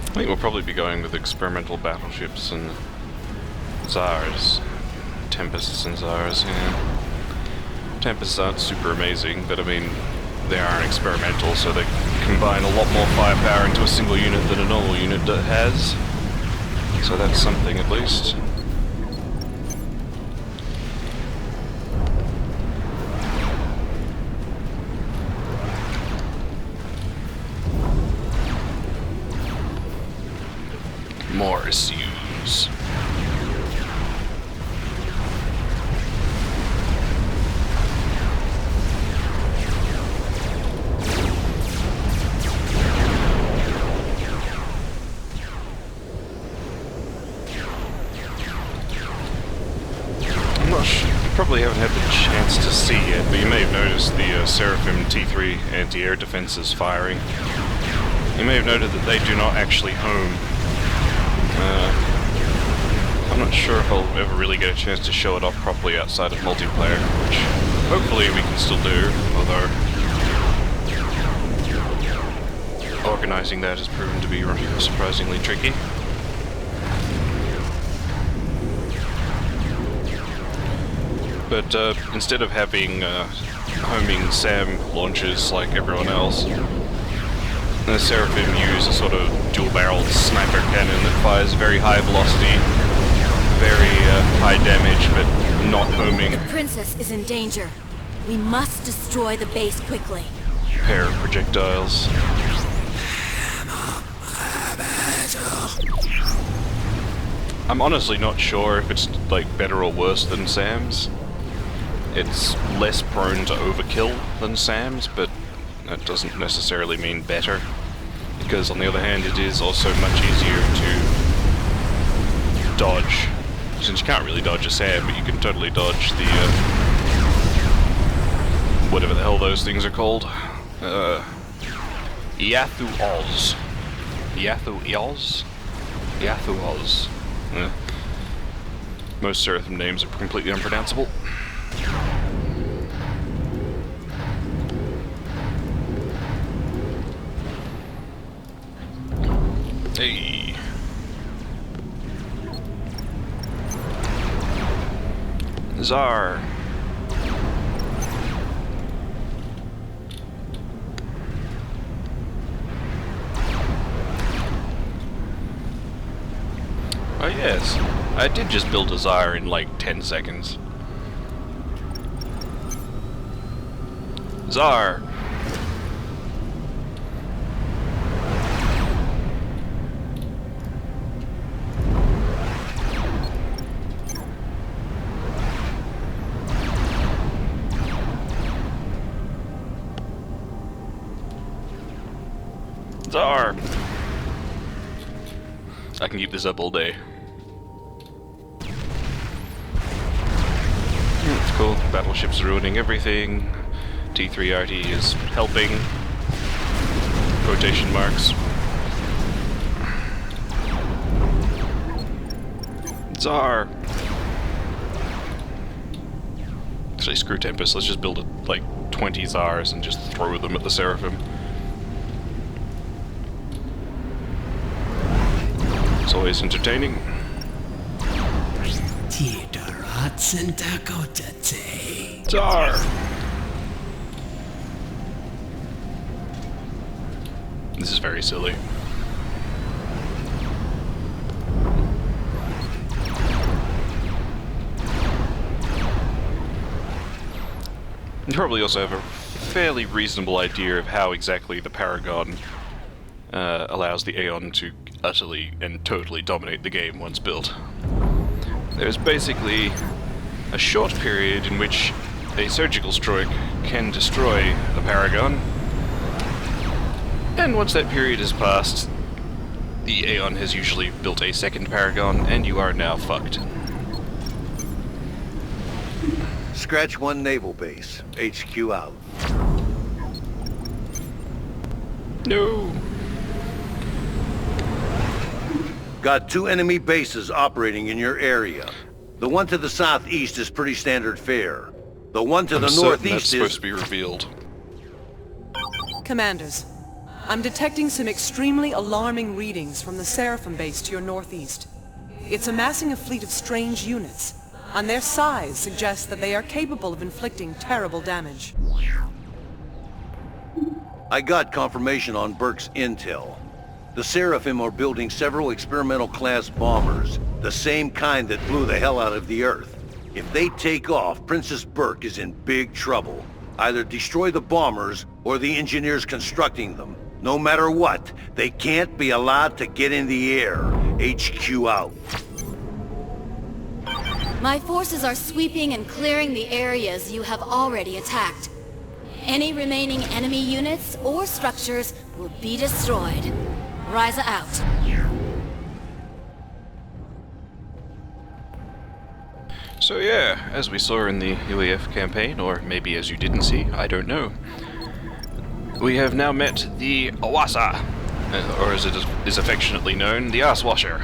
I think we'll probably be going with experimental battleships and Tsars. Tempests and Tsars, yeah. Tempests aren't super amazing, but I mean, they aren't experimental, so they combine a lot more firepower into a single unit than a normal unit has. So that's something at least. More issues. Probably haven't had the chance to see yet, but you may have noticed the Seraphim T3 anti-air defenses firing. You may have noted that they do not actually home. I'm not sure if I'll ever really get a chance to show it off properly outside of multiplayer, which hopefully we can still do, although organizing that has proven to be surprisingly tricky. But instead of having homing SAM launchers like everyone else, the Seraphim use a sort of dual-barreled sniper cannon that fires very high velocity, very high damage, but not homing. The princess is in danger. We must destroy the base quickly. Pair of projectiles. I'm honestly not sure if it's like better or worse than SAM's. It's less prone to overkill than SAM's, but that doesn't necessarily mean better. Because on the other hand, it is also much easier to dodge. Since you can't really dodge a SAM, but you can totally dodge the, whatever the hell those things are called. Yathu-Oz. Yathu-Oz? Yathu-Oz. Most Seraphim names are completely unpronounceable. Hey. Tsar. Oh yes, I did just build a Tsar in like 10 seconds. Tsar! Tsar! I can keep this up all day. It's cool. Battleship's ruining everything. T3RT is helping. Quotation marks. Tsar! Actually, screw Tempest. Let's just build like 20 Tsars and just throw them at the Seraphim. It's always entertaining. Tsar! This is very silly. You probably also have a fairly reasonable idea of how exactly the Paragon allows the Aeon to utterly and totally dominate the game once built. There's basically a short period in which a surgical strike can destroy the Paragon, and once that period has passed, the Aeon has usually built a second Paragon, and you are now fucked. Scratch one naval base. HQ out. No! Got 2 enemy bases operating in your area. The one to the southeast is pretty standard fare. The one to the I'm certain northeast that's supposed is... to be revealed. Commanders, I'm detecting some extremely alarming readings from the Seraphim base to your northeast. It's amassing a fleet of strange units, and their size suggests that they are capable of inflicting terrible damage. I got confirmation on Burke's intel. The Seraphim are building several experimental class bombers, the same kind that blew the hell out of the Earth. If they take off, Princess Burke is in big trouble. Either destroy the bombers or the engineers constructing them. No matter what, they can't be allowed to get in the air. HQ out. My forces are sweeping and clearing the areas you have already attacked. Any remaining enemy units or structures will be destroyed. Ryza out. So yeah, as we saw in the UEF campaign, or maybe as you didn't see, I don't know. We have now met the Awasa, or as it is affectionately known, the Ass Washer.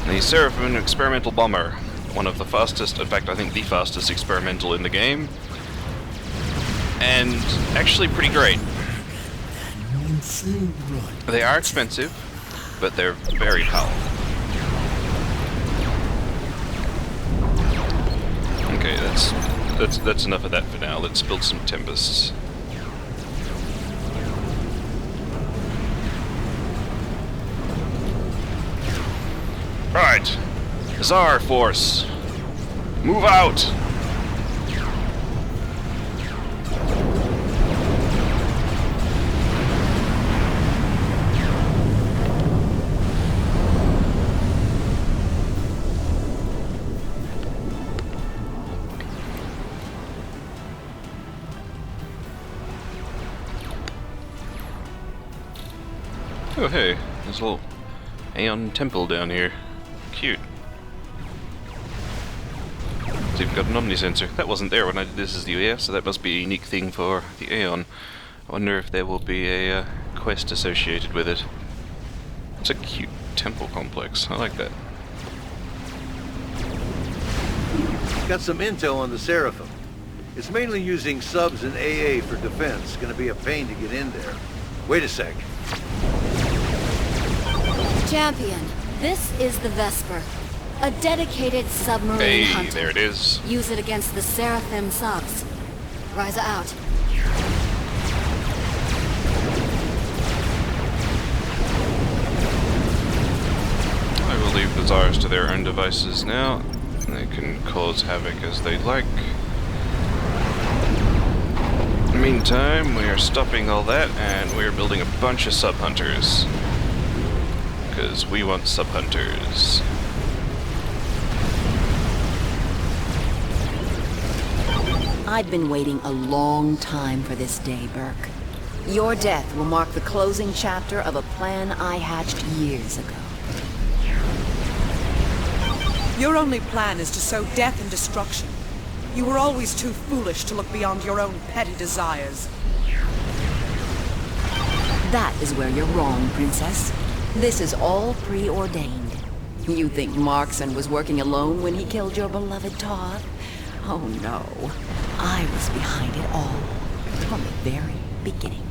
The Seraphim experimental bomber, one of the fastest, in fact I think the fastest experimental in the game, and actually pretty great. They are expensive, but they're very powerful. Okay, that's enough of that for now. Let's build some Tempests. Right, Tsar force, move out. Oh hey, there's a little Aeon temple down here. Cute. It's even got an Omnisensor. That wasn't there when I did this as the UEF, so that must be a unique thing for the Aeon. I wonder if there will be a quest associated with it. It's a cute temple complex. I like that. Got some intel on the Seraphim. It's mainly using subs and AA for defense. Gonna be a pain to get in there. Wait a sec. Champion, this is the Vesper. A dedicated submarine Hey, hunter. there it is. Use it against the Seraphim subs. Ryza out. I will leave the Tsars to their own devices now. They can cause havoc as they like. In the meantime, we are stopping all that and we are building a bunch of sub-hunters. Because we want sub-hunters. I've been waiting a long time for this day, Burke. Your death will mark the closing chapter of a plan I hatched years ago. Your only plan is to sow death and destruction. You were always too foolish to look beyond your own petty desires. That is where you're wrong, Princess. This is all preordained. You think Markson was working alone when he killed your beloved Toth? Oh no. I was behind it all. From the very beginning.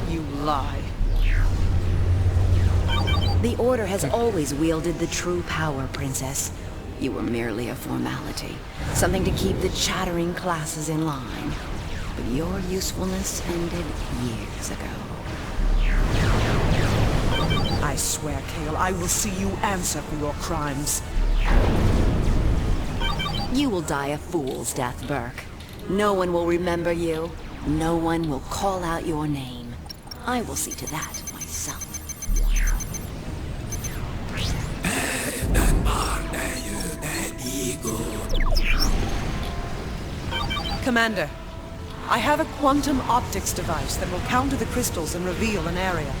You lie. The Order has always wielded the true power, Princess. You were merely a formality. Something to keep the chattering classes in line. But your usefulness ended years ago. I swear, Kale, I will see you answer for your crimes. You will die a fool's death, Burke. No one will remember you. No one will call out your name. I will see to that myself. Commander, I have a quantum optics device that will counter the crystals and reveal an area.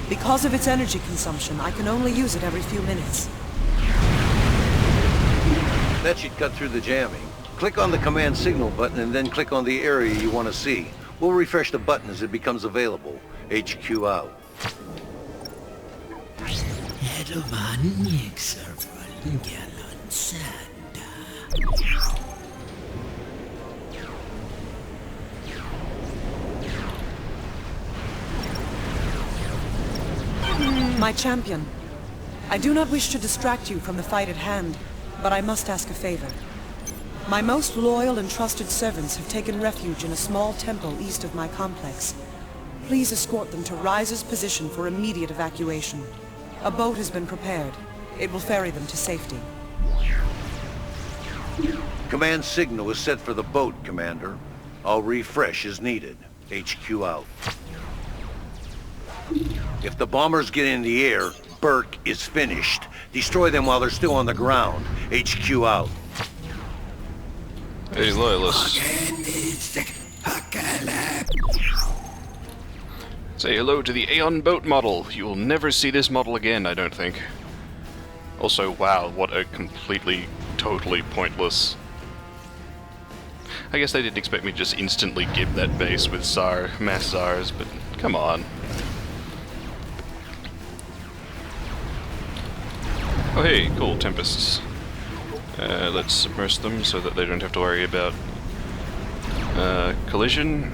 Because of its energy consumption, I can only use it every few minutes. That should cut through the jamming. Click on the command signal button and then click on the area you want to see. We'll refresh the button as it becomes available. HQ out. My champion, I do not wish to distract you from the fight at hand, but I must ask a favor. My most loyal and trusted servants have taken refuge in a small temple east of my complex. Please escort them to Ryza's position for immediate evacuation. A boat has been prepared. It will ferry them to safety. Command signal is set for the boat, Commander. I'll refresh as needed. HQ out. If the bombers get in the air, Burke is finished. Destroy them while they're still on the ground. HQ out. Hey, loyalists. Say hello to the Aeon boat model. You will never see this model again, I don't think. Also, wow, what a completely, totally pointless... I guess they didn't expect me to just instantly give that base with mass Zars, but come on. Oh hey, cool, Tempests. Let's submerge them so that they don't have to worry about collision.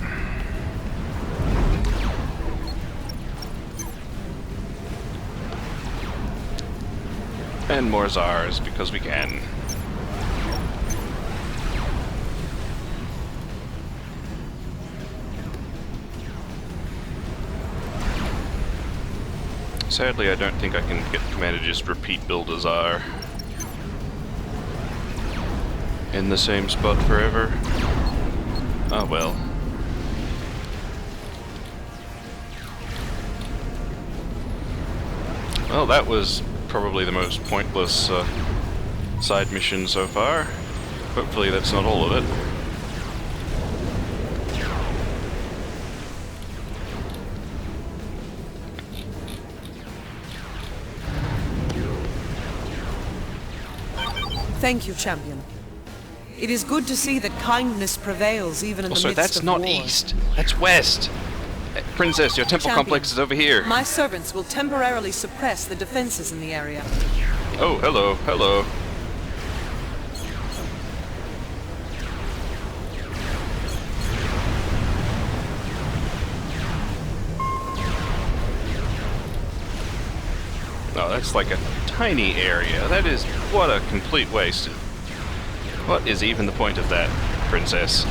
And more Zars, because we can. Sadly, I don't think I can get the commander to just repeat build a Zar in the same spot forever. Oh well. Well, that was probably the most pointless side mission so far. Hopefully that's not all of it. Thank you, champion. It is good to see that kindness prevails even in the midst of war. Also, that's not east. That's west. Princess, your temple complex is over here. My servants will temporarily suppress the defenses in the area. Oh, hello, hello. Oh, that's like a tiny area. That is, what a complete waste. What is even the point of that, Princess?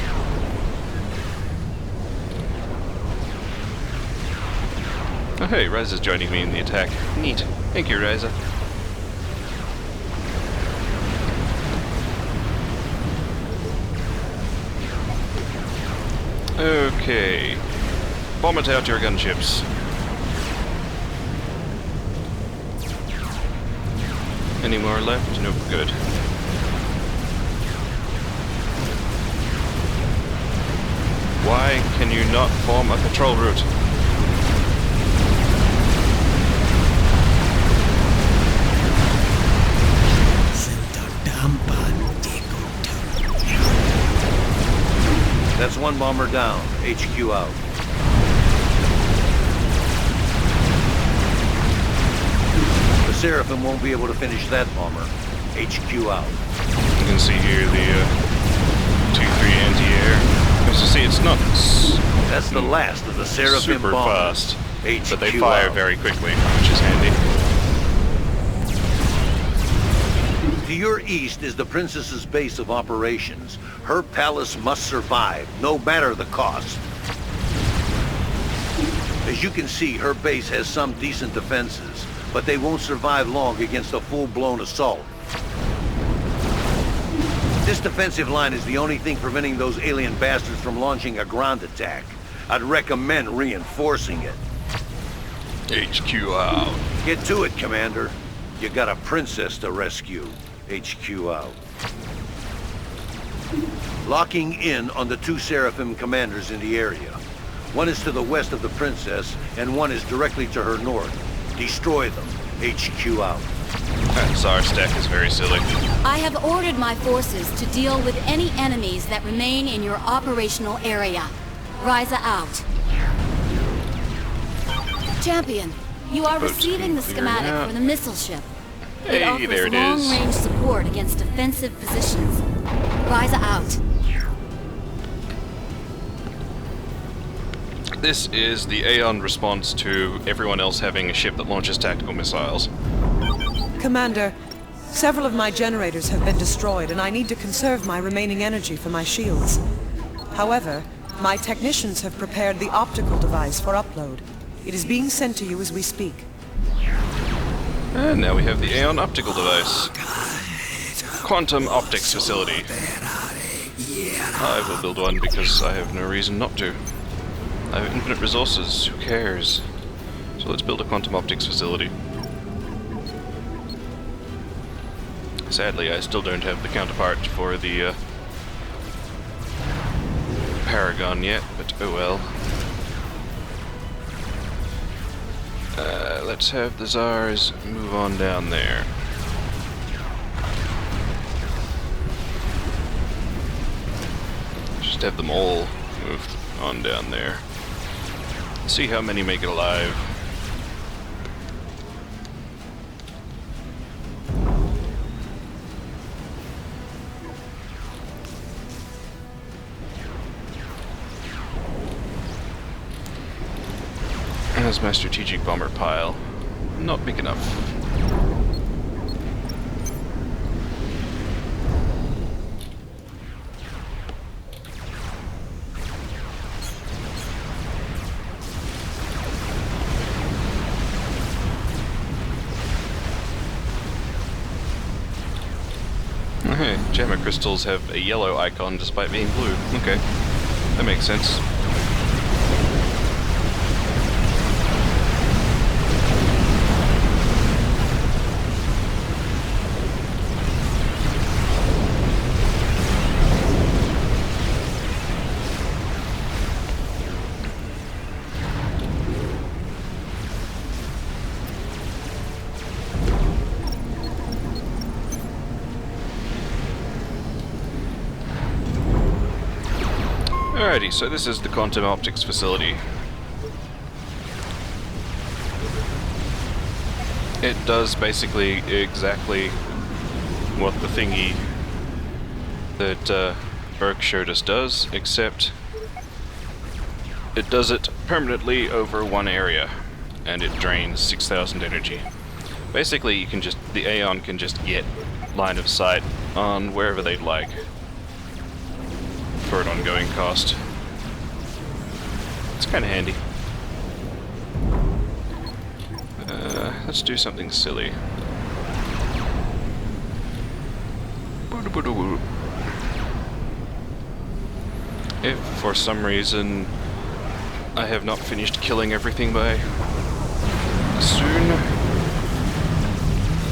Oh hey, Ryza's joining me in the attack. Neat. Thank you, Ryza. Okay. Bomb it out your gunships. Any more left? Nope, good. Why can you not form a patrol route? That's one bomber down. HQ out. The Seraphim won't be able to finish that bomber. HQ out. You can see here the 2-3 anti-air. As you see, it's not That's the last of the Seraphim super bombers. fast, HQ but they fire out. very quickly, which is handy. To your east is the Princess's base of operations. Her palace must survive, no matter the cost. As you can see, her base has some decent defenses, but they won't survive long against a full-blown assault. This defensive line is the only thing preventing those alien bastards from launching a ground attack. I'd recommend reinforcing it. HQ out. Get to it, Commander. You got a princess to rescue. HQ out. Locking in on the two Seraphim commanders in the area. One is to the west of the princess, and one is directly to her north. Destroy them. HQ out. That Zar stack is very silly. I have ordered my forces to deal with any enemies that remain in your operational area. Ryza out. Champion, you are Boat's receiving the being schematic cleared out. for the missile ship. Hey, It offers there it is. long-range support against defensive positions. Ryza out. This is the Aeon response to everyone else having a ship that launches tactical missiles. Commander, several of my generators have been destroyed, and I need to conserve my remaining energy for my shields. However, my technicians have prepared the optical device for upload. It is being sent to you as we speak. And now we have the Aeon optical device. Quantum optics facility. I will build one because I have no reason not to. I have infinite resources, who cares? So let's build a quantum optics facility. Sadly, I still don't have the counterpart for the Paragon yet, but oh well. Let's have the Tsars move on down there. Just have them all moved on down there. See how many make it alive. As my strategic bomber pile. Not big enough. Okay, Jammer crystals have a yellow icon despite being blue. Okay, that makes sense. Alrighty, so this is the quantum optics facility. It does basically exactly what the thingy that Burke showed us does, except it does it permanently over one area, and it drains 6,000 energy. Basically, you can just, the Aeon can just get line of sight on wherever they'd like for an ongoing cost. It's kind of handy. Let's do something silly. If for some reason I have not finished killing everything by soon,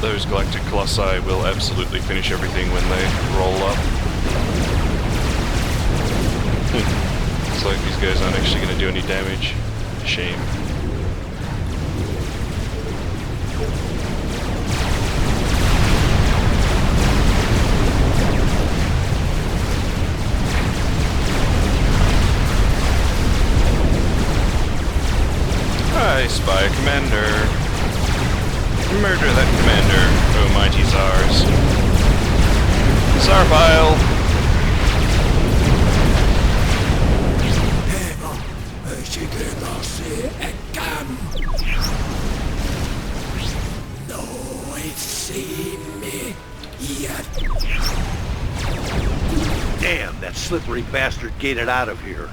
those galactic colossi will absolutely finish everything when they roll up. Looks like these guys aren't actually going to do any damage. Shame. I spy a commander. Murder that commander, oh mighty Tsars. Tsar pile! Damn, that slippery bastard gated out of here.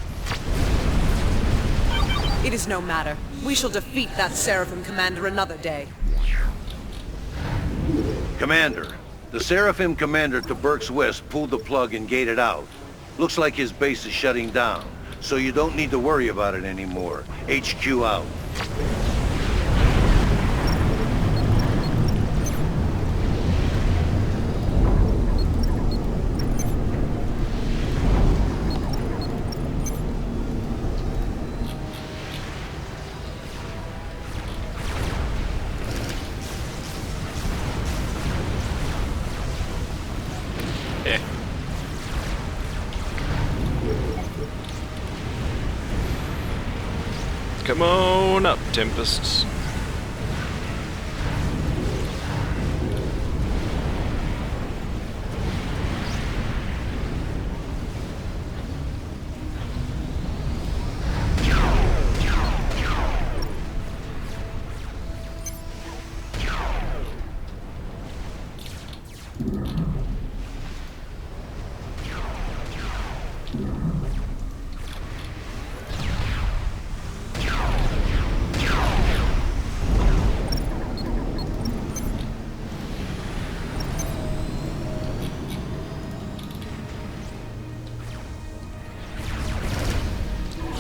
It is no matter. We shall defeat that Seraphim commander another day. Commander, the Seraphim commander to Burke's West pulled the plug and gated out. Looks like his base is shutting down, so you don't need to worry about it anymore. HQ out. Come on up, Tempests.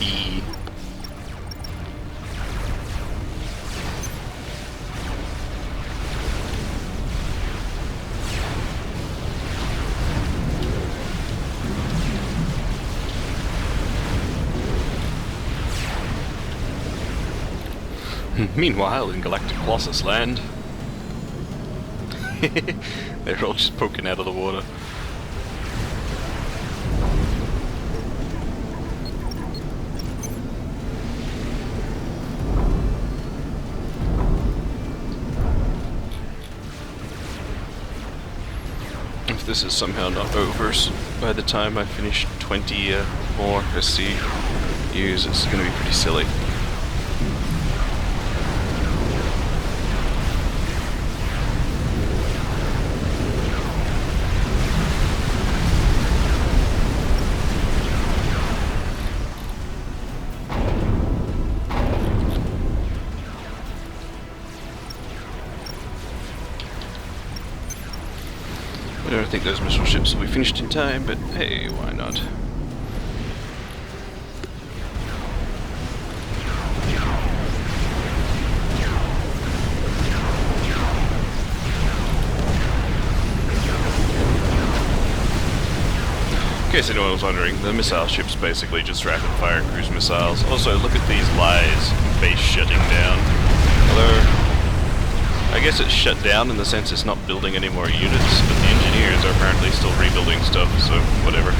E. Meanwhile, in Galactic Colossus land, they're all just poking out of the water. If this is somehow not over by the time I finish 20 more SCUs, it's going to be pretty silly. I don't think those missile ships will be finished in time, but hey, why not? In case anyone was wondering, the missile ships basically just rapid fire cruise missiles. Also, look at these lies, base shutting down. Although, I guess it's shut down in the sense it's not building any more units, but the engineers are apparently still rebuilding stuff, so whatever.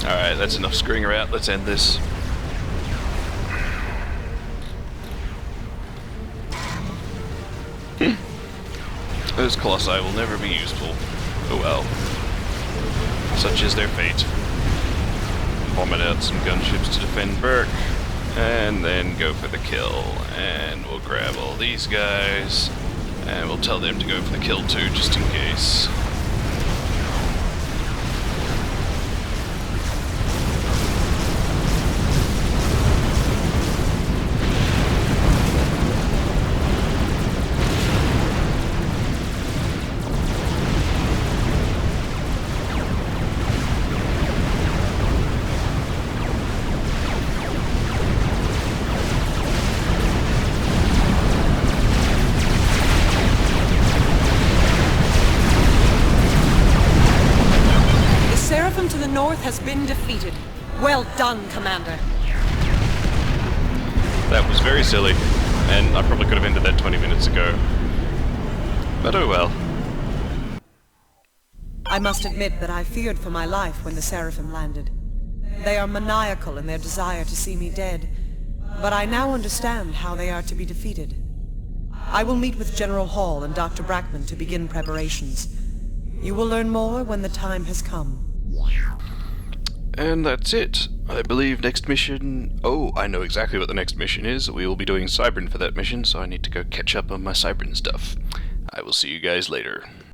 Alright, that's enough screwing around, let's end this. Those colossi will never be useful. Oh well. Such is their fate. Vomit out some gunships to defend Burke, and then go for the kill. And we'll grab all these guys, and we'll tell them to go for the kill too, just in case. To the north has been defeated. Well done, Commander. That was very silly, and I probably could have ended that 20 minutes ago. But oh well. I must admit that I feared for my life when the Seraphim landed. They are maniacal in their desire to see me dead, but I now understand how they are to be defeated. I will meet with General Hall and Dr. Brackman to begin preparations. You will learn more when the time has come. And that's it. I believe next mission... Oh, I know exactly what the next mission is. We will be doing Cybran for that mission, so I need to go catch up on my Cybran stuff. I will see you guys later.